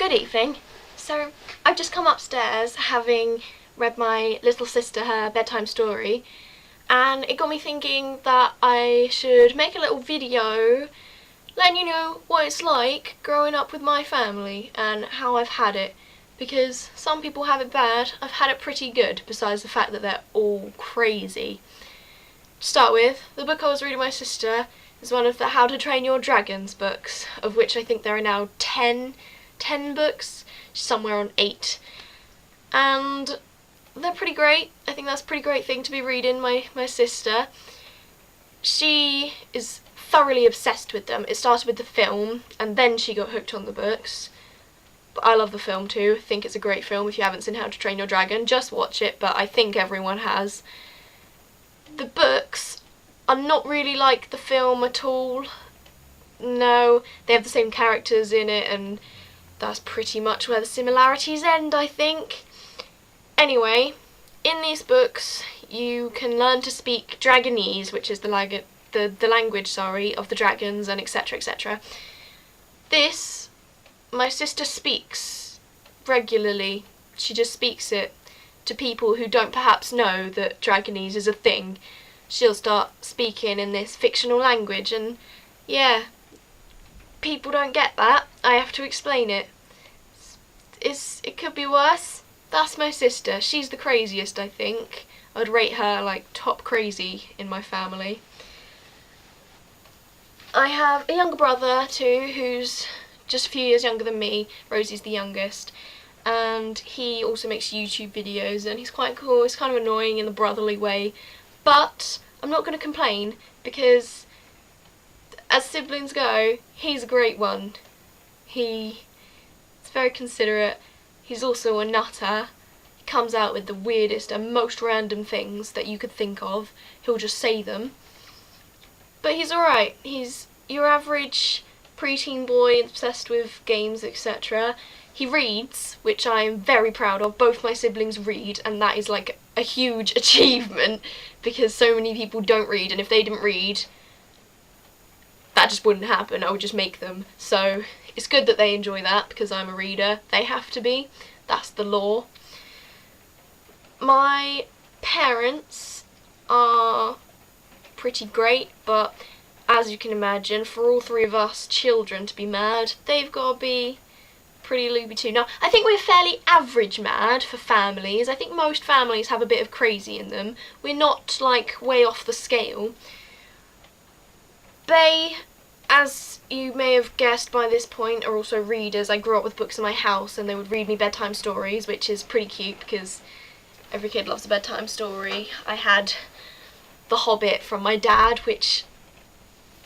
Good evening. So I've just come upstairs having read my little sister her bedtime story, and it got me thinking that I should make a little video letting you know what it's like growing up with my family and how I've had it, because some people have it bad. I've had it pretty good, besides the fact that they're all crazy. To start with, the book I was reading my sister is one of the How to Train Your Dragons books, of which I think there are now 10 books, somewhere on 8, and they're pretty great. I think that's a pretty great thing to be reading my sister. She is thoroughly obsessed with them. It started with the film and then she got hooked on the books, but I love the film too. I think it's a great film. If you haven't seen How to Train Your Dragon, just watch it, but I think everyone has. The books are not really like the film at all. No, they have the same characters in it, and that's pretty much where the similarities end, I think. Anyway, in these books you can learn to speak Dragonese, which is the language of the dragons, and etc, etc. This, my sister speaks regularly. She just speaks it to people who don't perhaps know that Dragonese is a thing. She'll start speaking in this fictional language, and yeah, people don't get that. I have to explain it. It could be worse. That's my sister. She's the craziest, I think. I'd rate her like top crazy in my family. I have a younger brother too, who's just a few years younger than me. Rosie's the youngest, and he also makes YouTube videos, and he's quite cool. He's kind of annoying in the brotherly way, but I'm not going to complain, because as siblings go, he's a great one. He's very considerate. He's also a nutter. He comes out with the weirdest and most random things that you could think of. He'll just say them. But he's alright. He's your average preteen boy obsessed with games, etc. He reads, which I'm very proud of. Both my siblings read, and that is like a huge achievement, because so many people don't read, and if they didn't read, that just wouldn't happen. I would just make them. So it's good that they enjoy that, because I'm a reader. They have to be. That's the law. My parents are pretty great, but as you can imagine, for all three of us children to be mad, they've got to be pretty loopy too. Now, I think we're fairly average mad for families. I think most families have a bit of crazy in them. We're not like way off the scale. They, as you may have guessed by this point, are also readers. I grew up with books in my house, and they would read me bedtime stories, which is pretty cute because every kid loves a bedtime story. I had The Hobbit from my dad, which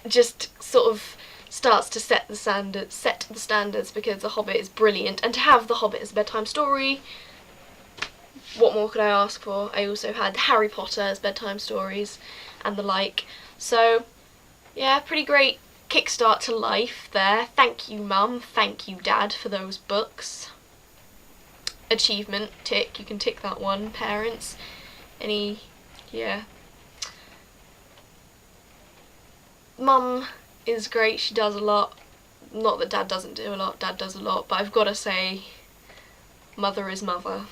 just sort of starts to set the standards, because The Hobbit is brilliant, and to have The Hobbit as a bedtime story, what more could I ask for? I also had Harry Potter as bedtime stories and the like. So yeah, pretty great kickstart to life there. Thank you, Mum. Thank you, Dad, for those books. Achievement, tick. You can tick that one, parents. Yeah. Mum is great. She does a lot. Not that Dad doesn't do a lot. Dad does a lot. But I've got to say, mother is mother.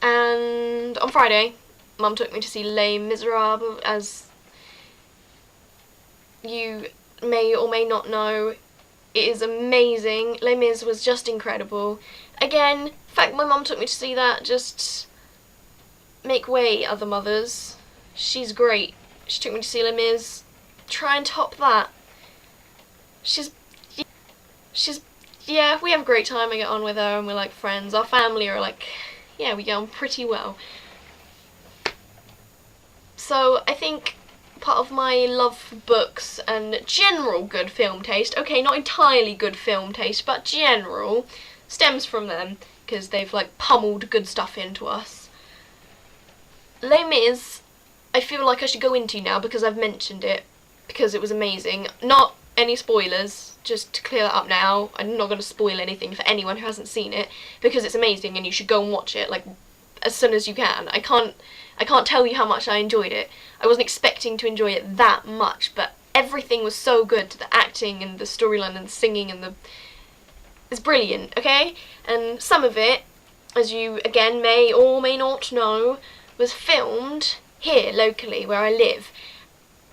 And on Friday, Mum took me to see Les Miserables. As you may or may not know, it is amazing. Les Mis was just incredible. Again, the fact my mum took me to see that, just make way, other mothers. She's great. She took me to see Les Mis. Try and top that. Yeah, we have a great time. I get on with her and we're like friends. Our family are like, yeah, we get on pretty well. So I think part of my love for books and general good film taste, okay, not entirely good film taste, but general, stems from them, because they've like pummeled good stuff into us. Les Mis, I feel like I should go into now because I've mentioned it, because it was amazing. Not any spoilers, just to clear that up now. I'm not going to spoil anything for anyone who hasn't seen it, because it's amazing and you should go and watch it like as soon as you can. I can't tell you how much I enjoyed it. I wasn't expecting to enjoy it that much, but everything was so good. The acting and the storyline and the singing and is brilliant, okay? And some of it, as you again may or may not know, was filmed here locally where I live.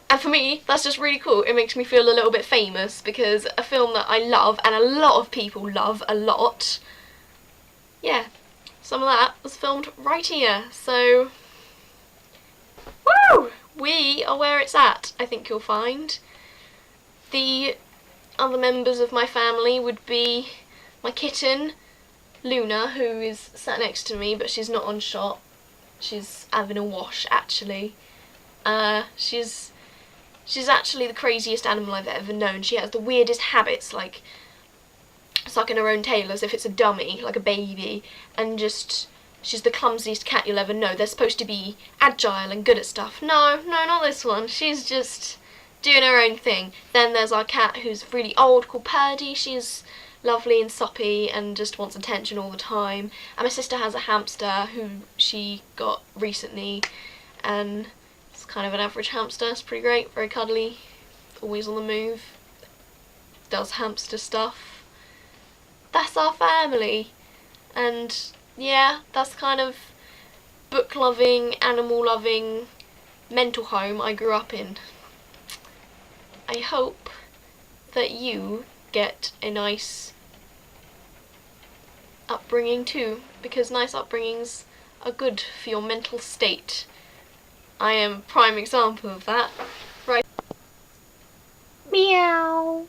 And for me, that's just really cool. It makes me feel a little bit famous, because a film that I love and a lot of people love a lot, yeah, some of that was filmed right here. So, woo! We are where it's at, I think you'll find. The other members of my family would be my kitten, Luna, who is sat next to me, but she's not on shot. She's having a wash, actually. She's actually the craziest animal I've ever known. She has the weirdest habits, like sucking her own tail as if it's a dummy, like a baby, and just, she's the clumsiest cat you'll ever know. They're supposed to be agile and good at stuff. No, not this one. She's just doing her own thing. Then there's our cat who's really old, called Purdy. She's lovely and soppy and just wants attention all the time. And my sister has a hamster who she got recently, and it's kind of an average hamster. It's pretty great, very cuddly, always on the move, does hamster stuff. That's our family, and yeah, that's kind of book-loving, animal-loving mental home I grew up in. I hope that you get a nice upbringing too, because nice upbringings are good for your mental state. I am a prime example of that. Right. Meow.